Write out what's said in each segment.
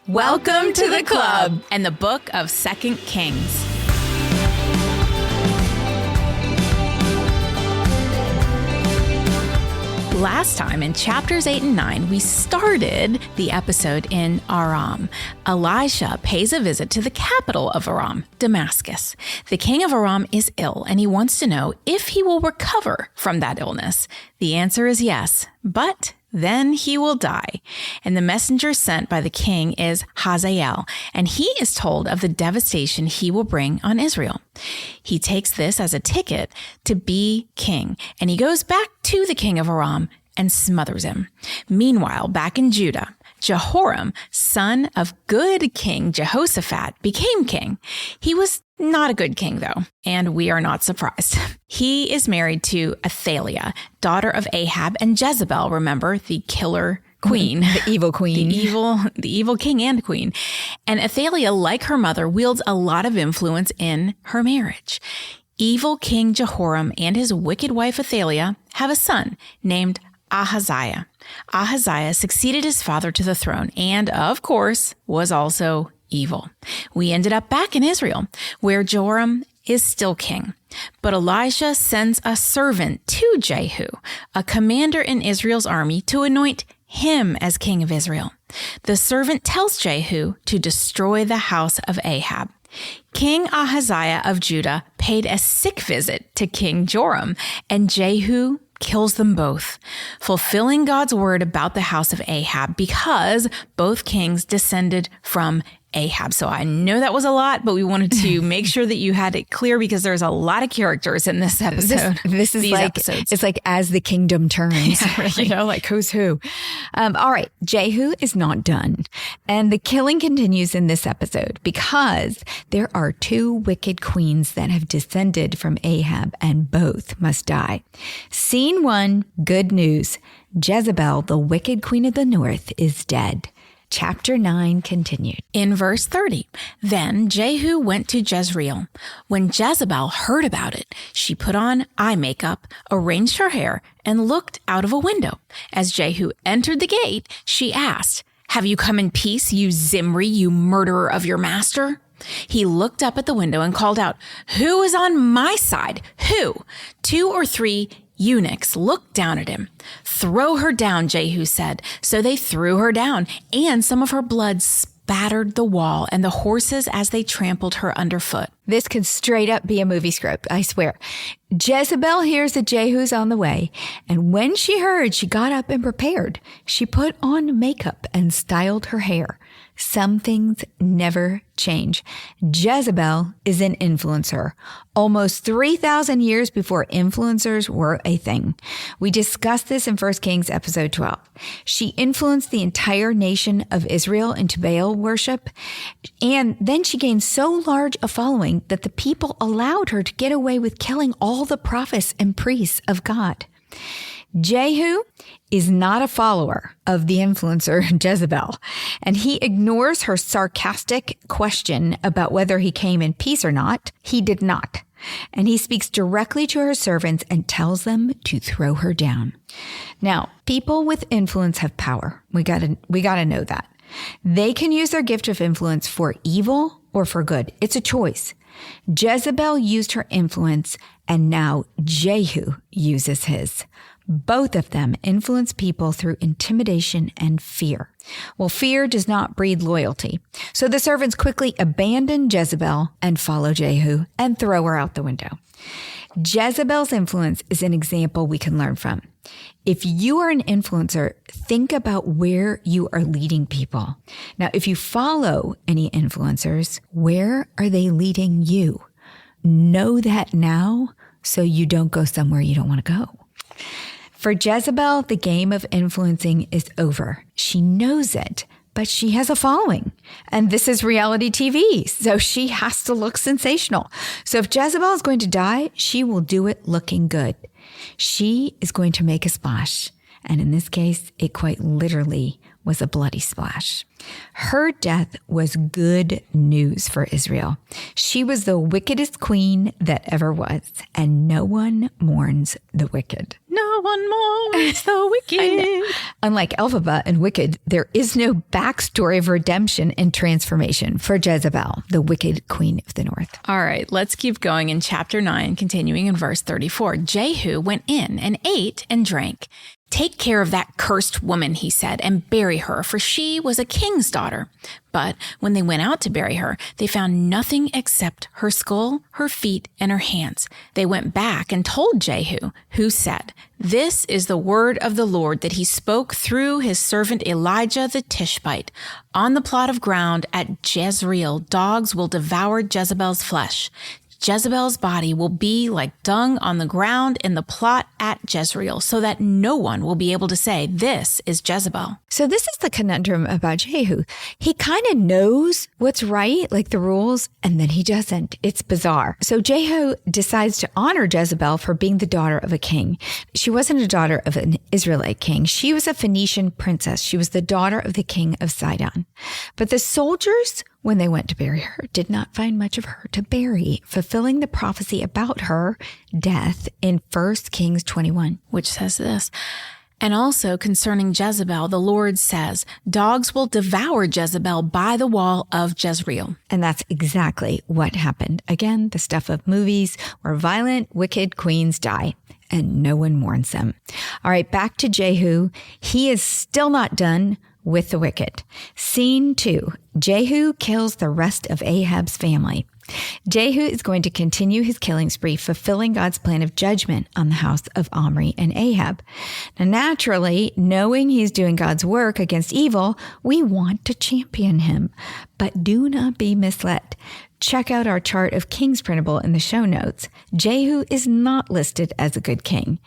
Welcome to the club and the book of 2 Kings. Last time in chapters 8 and 9, we started the episode in Aram. Elisha pays a visit to the capital of Aram, Damascus. The king of Aram is ill, and he wants to know if he will recover from that illness. The answer is yes, but then he will die. And the messenger sent by the king is Hazael, and he is told of the devastation he will bring on Israel. He takes this as a ticket to be king, and he goes back to the king of Aram and smothers him. Meanwhile, back in Judah, Jehoram, son of good King Jehoshaphat, became king. He was not a good king, though, and we are not surprised. He is married to Athaliah, daughter of Ahab and Jezebel, remember, the killer queen. The evil queen. The evil king and queen. And Athaliah, like her mother, wields a lot of influence in her marriage. Evil King Jehoram and his wicked wife Athaliah have a son named Ahaziah. Ahaziah succeeded his father to the throne and, of course, was also evil. We ended up back in Israel, where Joram is still king. But Elisha sends a servant to Jehu, a commander in Israel's army, to anoint him as king of Israel. The servant tells Jehu to destroy the house of Ahab. King Ahaziah of Judah paid a sick visit to King Joram, and Jehu kills them both, fulfilling God's word about the house of Ahab, because both kings descended from Ahab. So I know that was a lot, but we wanted to make sure that you had it clear, because there's a lot of characters in this episode. This is like episodes. It's like as the kingdom turns, yeah, right. You know, like who's who. All right, Jehu is not done, and the killing continues in this episode because there are two wicked queens that have descended from Ahab, and both must die. Scene 1, good news. Jezebel, the wicked queen of the north, is dead. Chapter 9 continued. In verse 30, then Jehu went to Jezreel. When Jezebel heard about it, she put on eye makeup, arranged her hair, and looked out of a window. As Jehu entered the gate, she asked, "Have you come in peace, you Zimri, you murderer of your master?" He looked up at the window and called out, "Who is on my side? Who?" 2 or 3 eunuchs looked down at him. "Throw her down," Jehu said. So they threw her down, and some of her blood spattered the wall and the horses as they trampled her underfoot. This could straight up be a movie script, I swear. Jezebel hears that Jehu's on the way, and when she heard, she got up and prepared. She put on makeup and styled her hair. Some things never change. Jezebel is an influencer, almost 3,000 years before influencers were a thing. We discussed this in 1 Kings episode 12. She influenced the entire nation of Israel into Baal worship, and then she gained so large a following that the people allowed her to get away with killing all the prophets and priests of God. Jehu is not a follower of the influencer Jezebel, and he ignores her sarcastic question about whether he came in peace or not. He did not. And he speaks directly to her servants and tells them to throw her down. Now, people with influence have power. We gotta know that. They can use their gift of influence for evil or for good. It's a choice. Jezebel used her influence, and now Jehu uses his. Both of them influence people through intimidation and fear. Well, fear does not breed loyalty. So the servants quickly abandon Jezebel and follow Jehu and throw her out the window. Jezebel's influence is an example we can learn from. If you are an influencer, think about where you are leading people. Now, if you follow any influencers, where are they leading you? Know that now so you don't go somewhere you don't want to go. For Jezebel, the game of influencing is over. She knows it, but she has a following. And this is reality TV, so she has to look sensational. So if Jezebel is going to die, she will do it looking good. She is going to make a splash. And in this case, it quite literally was a bloody splash. Her death was good news for Israel. She was the wickedest queen that ever was, and no one mourns the wicked. No one mourns the wicked. Unlike Elphaba and Wicked, there is no backstory of redemption and transformation for Jezebel, the wicked queen of the north. All right, let's keep going in chapter 9, continuing in verse 34. Jehu went in and ate and drank. "Take care of that cursed woman," he said, "and bury her, for she was a king's daughter." But when they went out to bury her, they found nothing except her skull, her feet, and her hands. They went back and told Jehu, who said, "This is the word of the Lord that he spoke through his servant Elijah the Tishbite. On the plot of ground at Jezreel, dogs will devour Jezebel's flesh. Jezebel's body will be like dung on the ground in the plot at Jezreel, so that no one will be able to say, 'This is Jezebel.'" So this is the conundrum about Jehu. He kind of knows what's right, like the rules, and then he doesn't. It's bizarre. So Jehu decides to honor Jezebel for being the daughter of a king. She wasn't a daughter of an Israelite king. She was a Phoenician princess. She was the daughter of the king of Sidon. But the soldiers, when they went to bury her, did not find much of her to bury, fulfilling the prophecy about her death in 1 Kings 21. Which says this, "And also concerning Jezebel, the Lord says, 'Dogs will devour Jezebel by the wall of Jezreel.'" And that's exactly what happened. Again, the stuff of movies where violent, wicked queens die, and no one mourns them. All right, back to Jehu. He is still not done with the wicked. Scene 2. Jehu kills the rest of Ahab's family. Jehu is going to continue his killing spree, fulfilling God's plan of judgment on the house of Omri and Ahab. Now, naturally, knowing he's doing God's work against evil, we want to champion him. But do not be misled. Check out our chart of kings printable in the show notes. Jehu is not listed as a good king.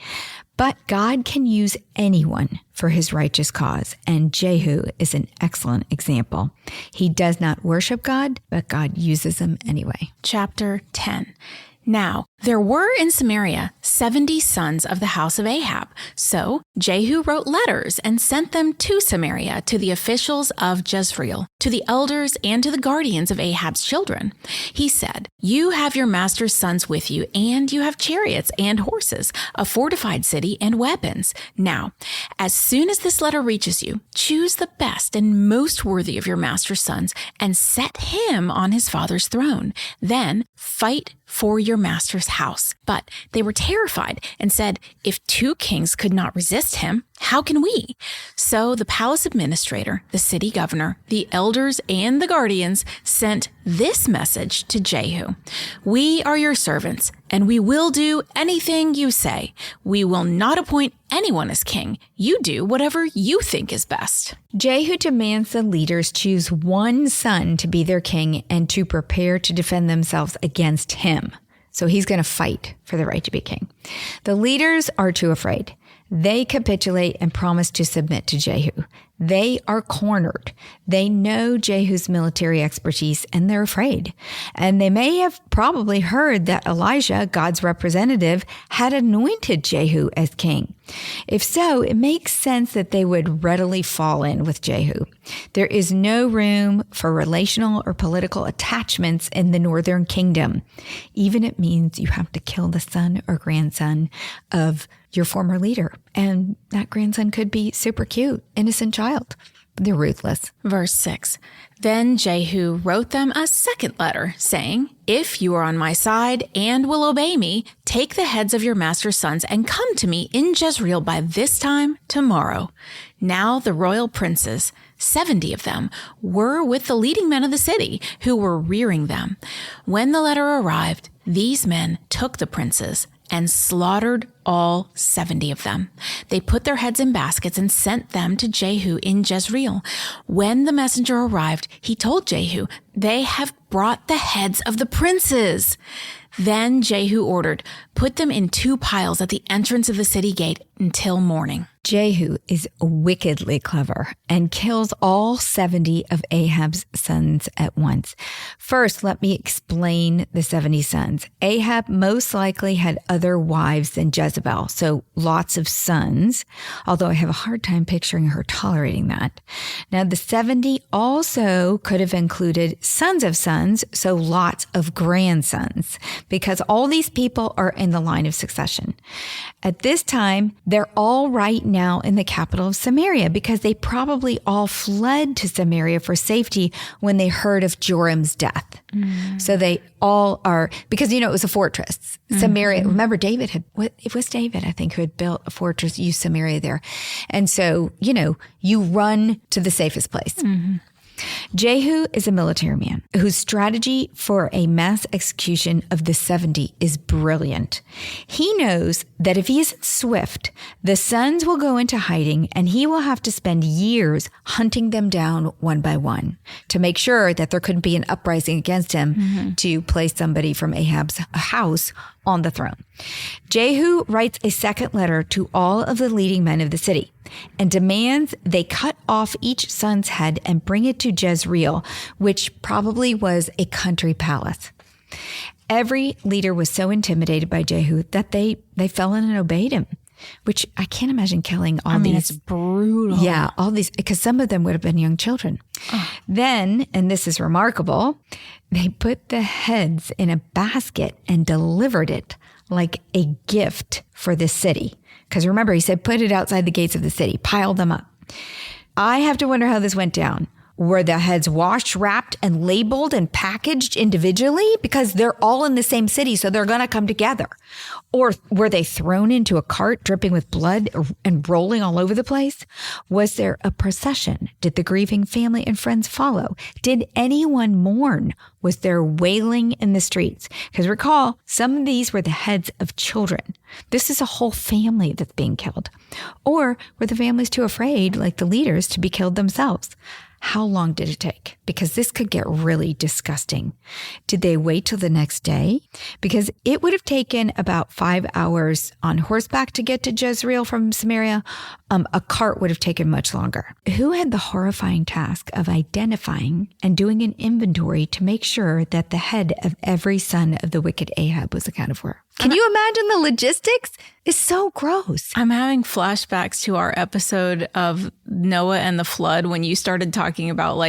But God can use anyone for his righteous cause, and Jehu is an excellent example. He does not worship God, but God uses him anyway. Chapter 10. Now, there were in Samaria 70 sons of the house of Ahab. So Jehu wrote letters and sent them to Samaria, to the officials of Jezreel, to the elders and to the guardians of Ahab's children. He said, "You have your master's sons with you, and you have chariots and horses, a fortified city and weapons. Now, as soon as this letter reaches you, choose the best and most worthy of your master's sons and set him on his father's throne. Then fight for your master's house." But they were terrified and said, "If 2 kings could not resist him, how can we?" So the palace administrator, the city governor, the elders, and the guardians sent this message to Jehu: "We are your servants, and we will do anything you say. We will not appoint anyone as king. You do whatever you think is best." Jehu demands the leaders choose one son to be their king and to prepare to defend themselves against him. So he's going to fight for the right to be king. The leaders are too afraid. They capitulate and promise to submit to Jehu. They are cornered. They know Jehu's military expertise, and they're afraid. And they may have probably heard that Elijah, God's representative, had anointed Jehu as king. If so, it makes sense that they would readily fall in with Jehu. There is no room for relational or political attachments in the northern kingdom. Even it means you have to kill the son or grandson of your former leader. And that grandson could be super cute, innocent child. They're ruthless. Verse 6. Then Jehu wrote them a second letter, saying, "If you are on my side and will obey me, take the heads of your master's sons and come to me in Jezreel by this time tomorrow." Now the royal princes, 70 of them, were with the leading men of the city, who were rearing them. When the letter arrived, these men took the princes and slaughtered all 70 of them. They put their heads in baskets and sent them to Jehu in Jezreel. When the messenger arrived, he told Jehu, "They have brought the heads of the princes." Then Jehu ordered, "Put them in 2 piles at the entrance of the city gate until morning." Jehu is wickedly clever and kills all 70 of Ahab's sons at once. First, let me explain the 70 sons. Ahab most likely had other wives than Jezebel, so lots of sons, although I have a hard time picturing her tolerating that. Now, the 70 also could have included sons of sons, so lots of grandsons, because all these people are in the line of succession. At this time, they're all right now in the capital of Samaria because they probably all fled to Samaria for safety when they heard of Joram's death. So they all are, because, it was a fortress. Samaria, remember it was David, I think, who had built a fortress, used Samaria there. And so, you run to the safest place. Jehu is a military man whose strategy for a mass execution of the 70 is brilliant. He knows that if he isn't swift, the sons will go into hiding and he will have to spend years hunting them down one by one to make sure that there couldn't be an uprising against him to place somebody from Ahab's house on the throne. Jehu writes a second letter to all of the leading men of the city and demands they cut off each son's head and bring it to Jezreel, which probably was a country palace. Every leader was so intimidated by Jehu that they fell in and obeyed him, which I can't imagine killing all these. It's brutal. Yeah, all these, because some of them would have been young children. Then, and this is remarkable, they put the heads in a basket and delivered it like a gift for the city. Because remember, he said, put it outside the gates of the city, pile them up. I have to wonder how this went down. Were the heads washed, wrapped, and labeled and packaged individually? Because they're all in the same city, so they're going to come together. Or were they thrown into a cart dripping with blood and rolling all over the place? Was there a procession? Did the grieving family and friends follow? Did anyone mourn? Was there wailing in the streets? Because recall, some of these were the heads of children. This is a whole family that's being killed. Or were the families too afraid, like the leaders, to be killed themselves? How long did it take? Because this could get really disgusting. Did they wait till the next day? Because it would have taken about 5 hours on horseback to get to Jezreel from Samaria. A cart would have taken much longer. Who had the horrifying task of identifying and doing an inventory to make sure that the head of every son of the wicked Ahab was accounted for? Can you imagine the logistics? It's so gross. I'm having flashbacks to our episode of Noah and the flood when you started talking about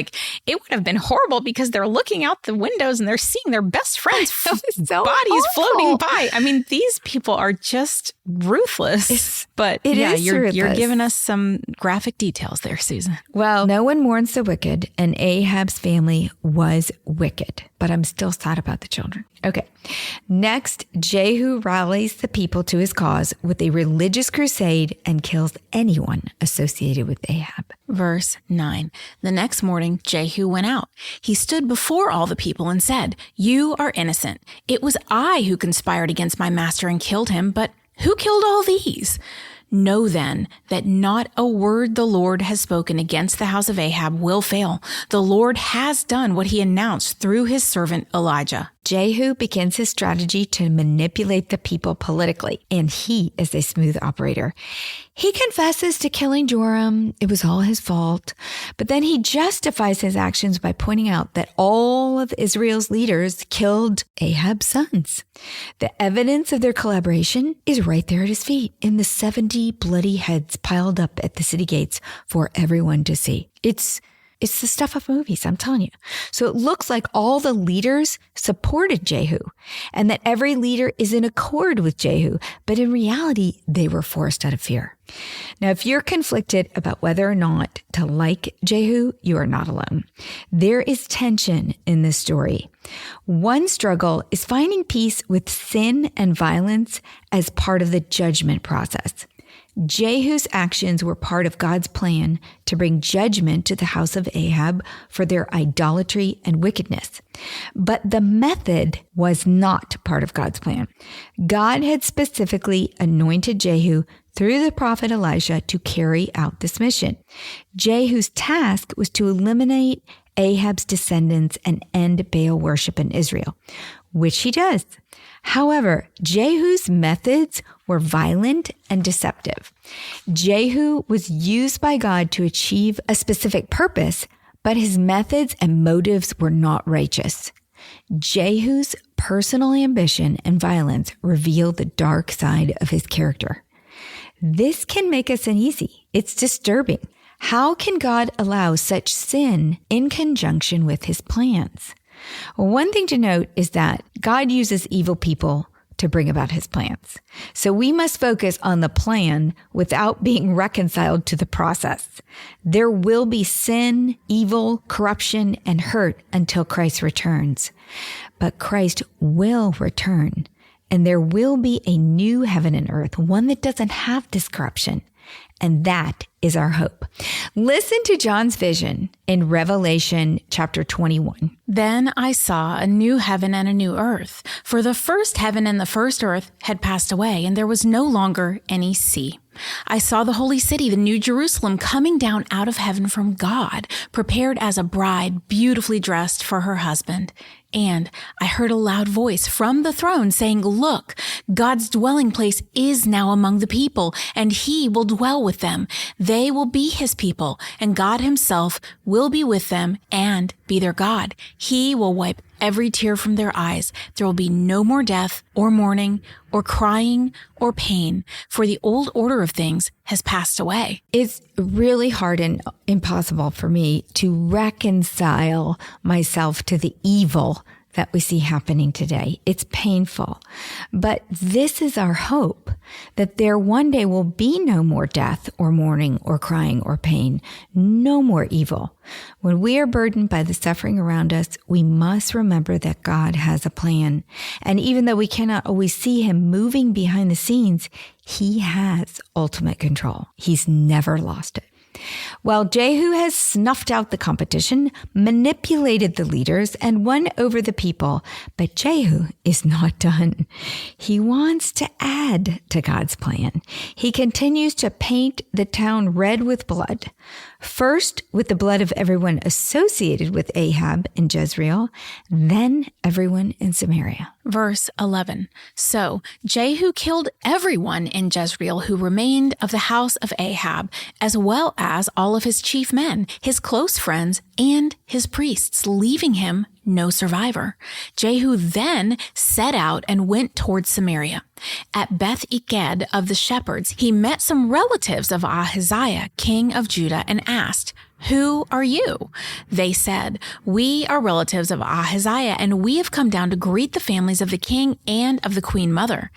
it would have been horrible because they're looking out the windows and they're seeing their best friends' so bodies awful. floating by. I mean, these people are just ruthless. You're giving us some graphic details there, Susan. Well, no one mourns the wicked, and Ahab's family was wicked. But I'm still sad about the children. Okay. Next, Jehu rallies the people to his cause with a religious crusade and kills anyone associated with Ahab. Verse 9. The next morning, Jehu went out. He stood before all the people and said, "You are innocent. It was I who conspired against my master and killed him, but who killed all these? Know then that not a word the Lord has spoken against the house of Ahab will fail. The Lord has done what he announced through his servant Elijah." Jehu begins his strategy to manipulate the people politically, and he is a smooth operator. He confesses to killing Joram. It was all his fault. But then he justifies his actions by pointing out that all of Israel's leaders killed Ahab's sons. The evidence of their collaboration is right there at his feet in the 70 bloody heads piled up at the city gates for everyone to see. It's the stuff of movies, I'm telling you. So it looks like all the leaders supported Jehu and that every leader is in accord with Jehu, but in reality, they were forced out of fear. Now, if you're conflicted about whether or not to like Jehu, you are not alone. There is tension in this story. One struggle is finding peace with sin and violence as part of the judgment process. Jehu's actions were part of God's plan to bring judgment to the house of Ahab for their idolatry and wickedness. But the method was not part of God's plan. God had specifically anointed Jehu through the prophet Elisha to carry out this mission. Jehu's task was to eliminate Ahab's descendants and end Baal worship in Israel, which he does. However, Jehu's methods were violent and deceptive. Jehu was used by God to achieve a specific purpose, but his methods and motives were not righteous. Jehu's personal ambition and violence reveal the dark side of his character. This can make us uneasy. It's disturbing. How can God allow such sin in conjunction with his plans? Well, one thing to note is that God uses evil people to bring about his plans. So we must focus on the plan without being reconciled to the process. There will be sin, evil, corruption, and hurt until Christ returns. But Christ will return, and there will be a new heaven and earth, one that doesn't have this corruption. And that is our hope. Listen to John's vision in Revelation chapter 21. Then I saw a new heaven and a new earth, for the first heaven and the first earth had passed away, and there was no longer any sea. I saw the holy city, the new Jerusalem, coming down out of heaven from God, prepared as a bride, beautifully dressed for her husband. And I heard a loud voice from the throne saying, "Look, God's dwelling place is now among the people, and he will dwell with them. They will be his people, and God himself will be with them and be their God. He will wipe every tear from their eyes. There will be no more death or mourning or crying or pain, for the old order of things has passed away." It's really hard and impossible for me to reconcile myself to the evil that we see happening today. It's painful. But this is our hope, that there one day will be no more death or mourning or crying or pain, no more evil. When we are burdened by the suffering around us, we must remember that God has a plan. And even though we cannot always see him moving behind the scenes, he has ultimate control. He's never lost it. Well, Jehu has snuffed out the competition, manipulated the leaders, and won over the people. But Jehu is not done. He wants to add to God's plan. He continues to paint the town red with blood. First, with the blood of everyone associated with Ahab in Jezreel, then everyone in Samaria. Verse 11. So Jehu killed everyone in Jezreel who remained of the house of Ahab, as well as all of his chief men, his close friends, and his priests, leaving him no survivor. Jehu then set out and went towards Samaria. At Beth-Eked of the shepherds, he met some relatives of Ahaziah, king of Judah, and asked, "Who are you?" They said, "We are relatives of Ahaziah, and we have come down to greet the families of the king and of the queen mother."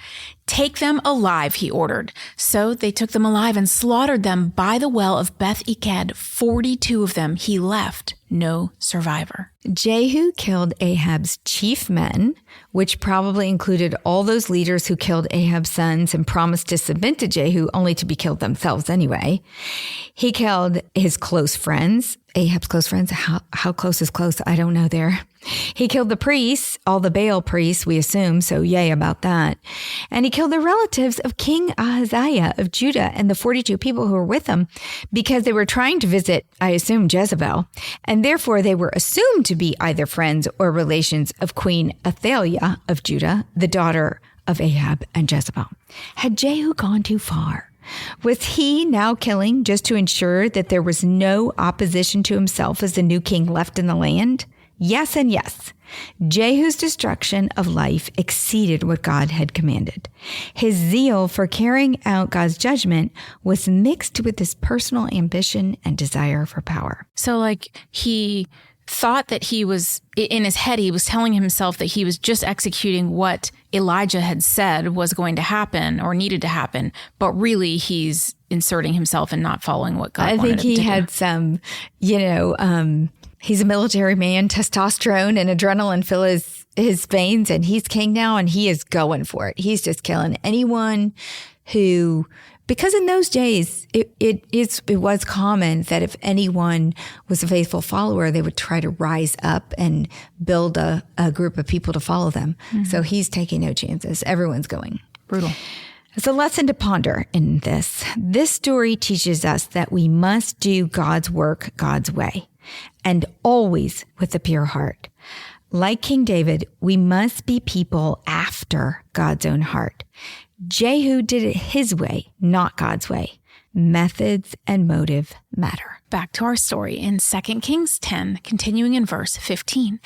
"Take them alive," he ordered. So they took them alive and slaughtered them by the well of Beth-Eked. 42 of them he left, no survivor. Jehu killed Ahab's chief men, which probably included all those leaders who killed Ahab's sons and promised to submit to Jehu only to be killed themselves anyway. He killed his close friends, Ahab's close friends. How close is close? I don't know there. He killed the priests, all the Baal priests, we assume, so yay about that. And he killed the relatives of King Ahaziah of Judah and the 42 people who were with him because they were trying to visit, I assume, Jezebel, and therefore they were assumed to be either friends or relations of Queen Athaliah of Judah, the daughter of Ahab and Jezebel. Had Jehu gone too far? Was he now killing just to ensure that there was no opposition to himself as the new king left in the land? Yes and yes. Jehu's destruction of life exceeded what God had commanded. His zeal for carrying out God's judgment was mixed with his personal ambition and desire for power. So he thought that he was, in his head, he was telling himself that he was just executing what Elijah had said was going to happen or needed to happen, but really he's inserting himself and not following what God wanted him to do. I think he had some, he's a military man, testosterone and adrenaline fill his veins, and he's king now, and he is going for it. He's just killing anyone who... Because in those days, it was common that if anyone was a faithful follower, they would try to rise up and build a group of people to follow them. Mm-hmm. So he's taking no chances. Everyone's going. Brutal. It's a lesson to ponder in this. This story teaches us that we must do God's work God's way. and always with a pure heart. Like King David, we must be people after God's own heart. Jehu did it his way, not God's way. Methods and motive matter. Back to our story in 2 Kings 10, continuing in verse 15.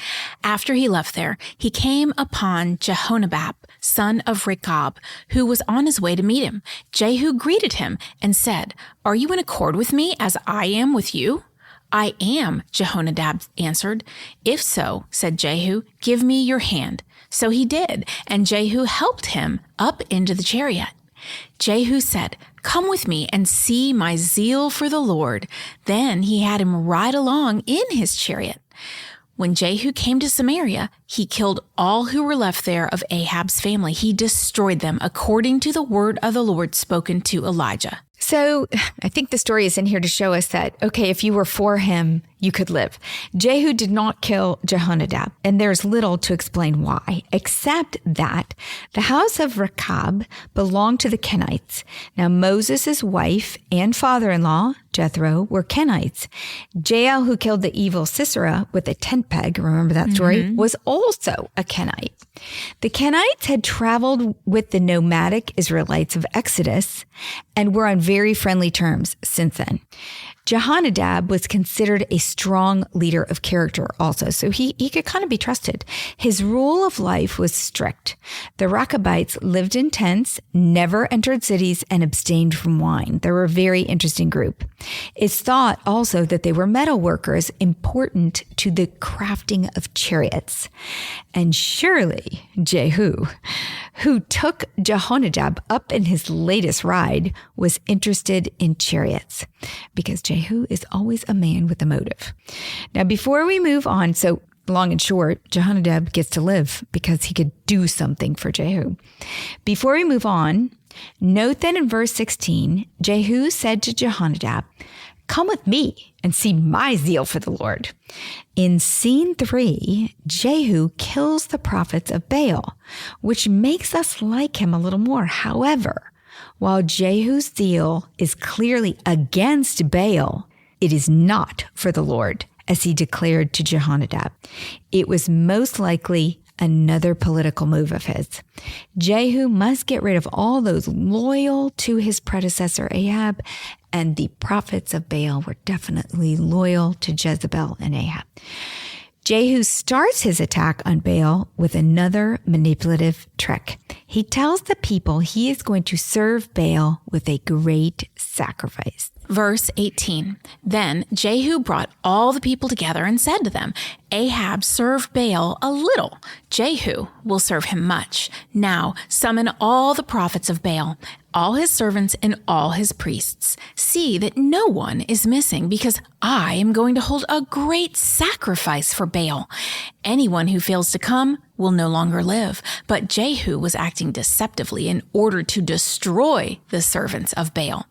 After he left there, he came upon Jehonadab, son of Rechab, who was on his way to meet him. Jehu greeted him and said, "Are you in accord with me as I am with you?" "I am," Jehonadab answered. "If so," said Jehu, "give me your hand." So he did, and Jehu helped him up into the chariot. Jehu said, "Come with me and see my zeal for the Lord." Then he had him ride along in his chariot. When Jehu came to Samaria, he killed all who were left there of Ahab's family. He destroyed them according to the word of the Lord spoken to Elijah. So I think the story is in here to show us that, okay, if you were for him, you could live. Jehu did not kill Jehonadab, and there's little to explain why, except that the house of Rechab belonged to the Kenites. Now Moses' wife and father-in-law, Jethro, were Kenites. Jael, who killed the evil Sisera with a tent peg, remember that story, was also a Kenite. The Kenites had traveled with the nomadic Israelites of Exodus and were on very friendly terms since then. Jehonadab was considered a strong leader of character also, so he could kind of be trusted. His rule of life was strict. The Rechabites lived in tents, never entered cities, and abstained from wine. They were a very interesting group. It's thought also that they were metal workers important to the crafting of chariots. And surely Jehu, who took Jehonadab up in his latest ride, was interested in chariots, because Jehu is always a man with a motive. Now, before we move on, so long and short, Jehonadab gets to live because he could do something for Jehu. Before we move on, note that in verse 16, Jehu said to Jehonadab, "Come with me and see my zeal for the Lord." In scene 3, Jehu kills the prophets of Baal, which makes us like him a little more. However, while Jehu's zeal is clearly against Baal, it is not for the Lord, as he declared to Jehonadab. It was most likely another political move of his. Jehu must get rid of all those loyal to his predecessor Ahab, and the prophets of Baal were definitely loyal to Jezebel and Ahab. Jehu starts his attack on Baal with another manipulative trick. He tells the people he is going to serve Baal with a great sacrifice. Verse 18, Then Jehu brought all the people together and said to them, Ahab served Baal a little. Jehu will serve him much. Now summon all the prophets of Baal, all his servants and all his priests. See that no one is missing, because I am going to hold a great sacrifice for Baal. Anyone who fails to come will no longer live. But Jehu was acting deceptively in order to destroy the servants of Baal.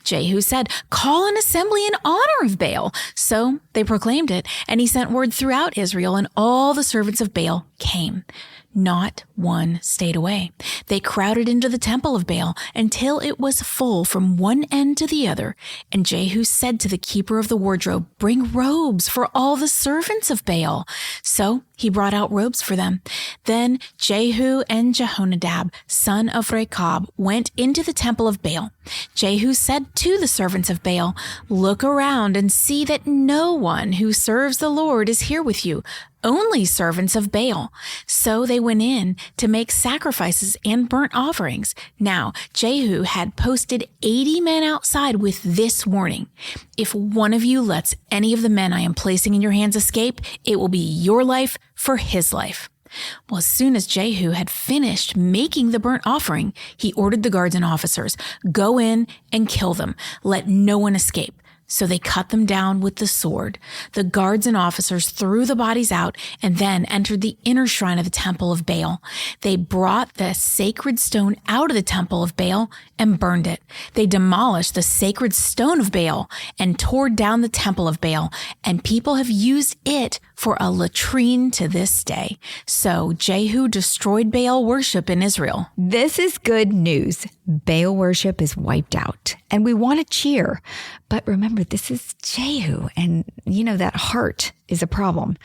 Jehu said, Call an assembly in honor of Baal. So they proclaimed it, and he sent word throughout Israel, and all the servants of Baal came. Not one stayed away. They crowded into the temple of Baal until it was full from one end to the other. And Jehu said to the keeper of the wardrobe, Bring robes for all the servants of Baal. So he brought out robes for them. Then Jehu and Jehonadab, son of Rechab, went into the temple of Baal. Jehu said to the servants of Baal, Look around and see that no one who serves the Lord is here with you, only servants of Baal. So they went in to make sacrifices and burnt offerings. Now Jehu had posted 80 men outside with this warning: If one of you lets any of the men I am placing in your hands escape, it will be your life for his life. Well, as soon as Jehu had finished making the burnt offering, he ordered the guards and officers, Go in and kill them. Let no one escape. So they cut them down with the sword. The guards and officers threw the bodies out and then entered the inner shrine of the temple of Baal. They brought the sacred stone out of the temple of Baal and burned it. They demolished the sacred stone of Baal and tore down the temple of Baal, and people have used it for a latrine to this day. So Jehu destroyed Baal worship in Israel. This is good news. Baal worship is wiped out, and we want to cheer. But remember, this is Jehu, and that heart is a problem.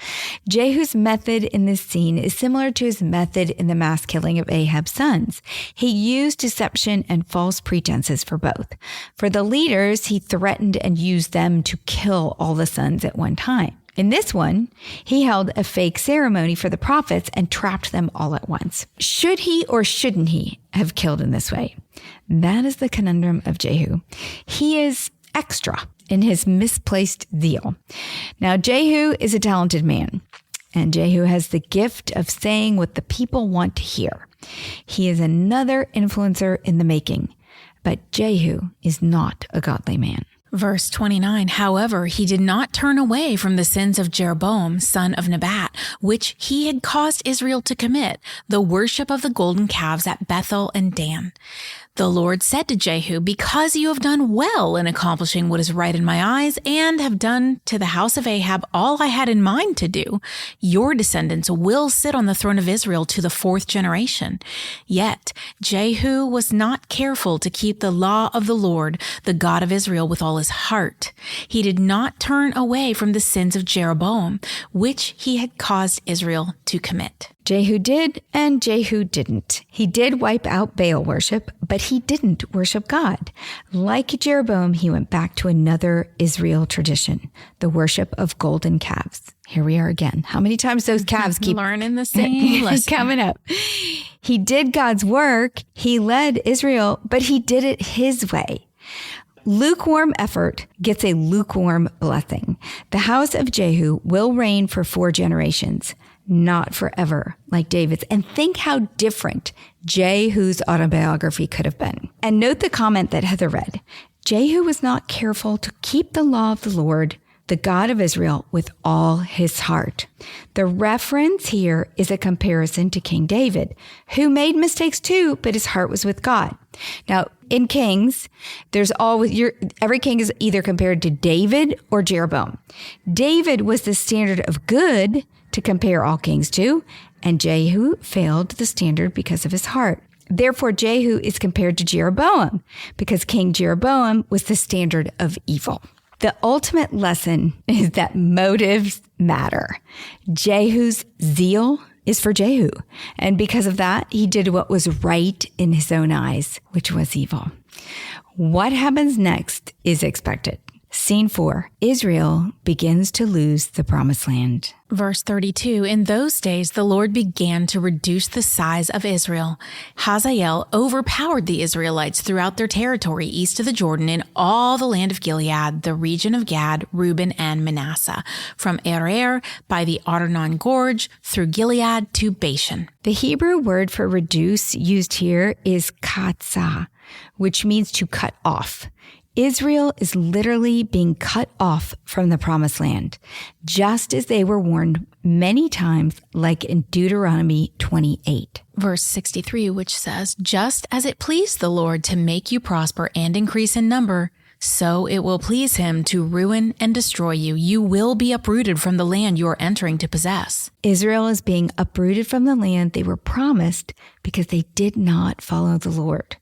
Jehu's method in this scene is similar to his method in the mass killing of Ahab's sons. He used deception and false pretenses for both. For the leaders, he threatened and used them to kill all the sons at one time. In this one, he held a fake ceremony for the prophets and trapped them all at once. Should he or shouldn't he have killed in this way? That is the conundrum of Jehu. He is extra in his misplaced zeal. Now, Jehu is a talented man, and Jehu has the gift of saying what the people want to hear. He is another influencer in the making, but Jehu is not a godly man. Verse 29, however, he did not turn away from the sins of Jeroboam, son of Nebat, which he had caused Israel to commit, the worship of the golden calves at Bethel and Dan. The Lord said to Jehu, because you have done well in accomplishing what is right in my eyes and have done to the house of Ahab all I had in mind to do, your descendants will sit on the throne of Israel to the 4th generation. Yet Jehu was not careful to keep the law of the Lord, the God of Israel, with all his heart. He did not turn away from the sins of Jeroboam, which he had caused Israel to commit. Jehu did and Jehu didn't. He did wipe out Baal worship, but he didn't worship God. Like Jeroboam, he went back to another Israel tradition, the worship of golden calves. Here we are again. How many times those calves keep learning the same lesson coming up? He did God's work. He led Israel, but he did it his way. Lukewarm effort gets a lukewarm blessing. The house of Jehu will reign for 4 generations, not forever like David's. And think how different Jehu's autobiography could have been. And note the comment that Heather read. Jehu was not careful to keep the law of the Lord, the God of Israel, with all his heart. The reference here is a comparison to King David, who made mistakes too, but his heart was with God. Now, in Kings, there's always every king is either compared to David or Jeroboam. David was the standard of good to compare all kings to, and Jehu failed the standard because of his heart. Therefore, Jehu is compared to Jeroboam because King Jeroboam was the standard of evil. The ultimate lesson is that motives matter. Jehu's zeal is for Jehu, and because of that, he did what was right in his own eyes, which was evil. What happens next is expected. Scene 4, Israel begins to lose the promised land. Verse 32, in those days the Lord began to reduce the size of Israel. Hazael overpowered the Israelites throughout their territory east of the Jordan in all the land of Gilead, the region of Gad, Reuben, and Manasseh, from Aroer by the Arnon Gorge through Gilead to Bashan. The Hebrew word for reduce used here is katzah, which means to cut off. Israel is literally being cut off from the promised land, just as they were warned many times, like in Deuteronomy 28. Verse 63, which says, just as it pleased the Lord to make you prosper and increase in number, so it will please him to ruin and destroy you. You will be uprooted from the land you are entering to possess. Israel is being uprooted from the land they were promised because they did not follow the Lord.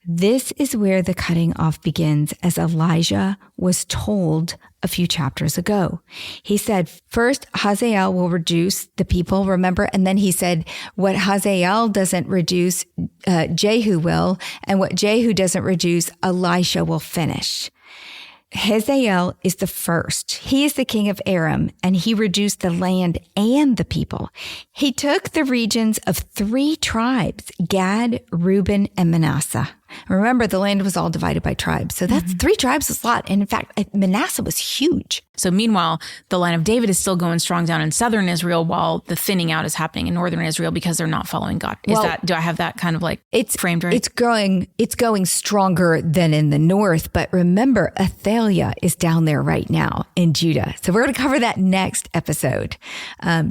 This is where the cutting off begins, as Elijah was told a few chapters ago. He said, first, Hazael will reduce the people, remember? And then he said, what Hazael doesn't reduce, Jehu will, and what Jehu doesn't reduce, Elisha will finish. Hazael is the first. He is the king of Aram, and he reduced the land and the people. He took the regions of 3 tribes, Gad, Reuben, and Manasseh. Remember, the land was all divided by tribes. So that's 3 tribes is a lot. And in fact, Manasseh was huge. So meanwhile, the line of David is still going strong down in southern Israel while the thinning out is happening in northern Israel because they're not following God. Do I have that kind of framed right? It's going stronger than in the north. But remember, Athaliah is down there right now in Judah. So we're going to cover that next episode.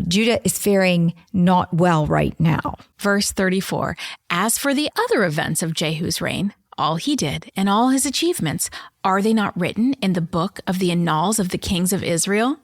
Judah is faring not well right now. Verse 34, as for the other events of Jehu's reign, all he did and all his achievements, are they not written in the book of the annals of the kings of Israel?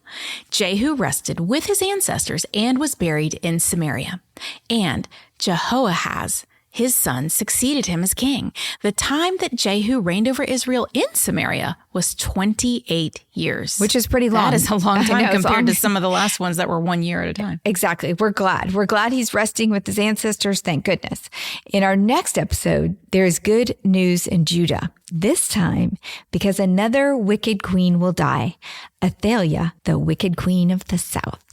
Jehu rested with his ancestors and was buried in Samaria. And Jehoahaz, his son, succeeded him as king. The time that Jehu reigned over Israel in Samaria was 28 years. Which is pretty long. That is a long time compared to long. some of the last ones that were 1 year at a time. Exactly. We're glad. We're glad he's resting with his ancestors. Thank goodness. In our next episode, there is good news in Judah. This time, because another wicked queen will die. Athaliah, the wicked queen of the south.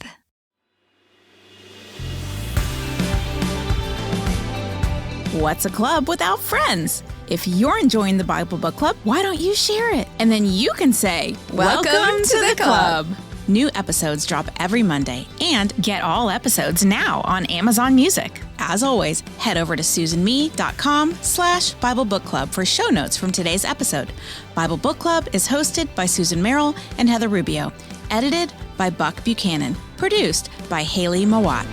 What's a club without friends? If you're enjoying the Bible Book Club, why don't you share it? And then you can say, Welcome to the club. New episodes drop every Monday, and get all episodes now on Amazon Music. As always, head over to susanme.com/Bible Book Club for show notes from today's episode. Bible Book Club is hosted by Susan Merrill and Heather Rubio. Edited by Buck Buchanan. Produced by Haley Mawat.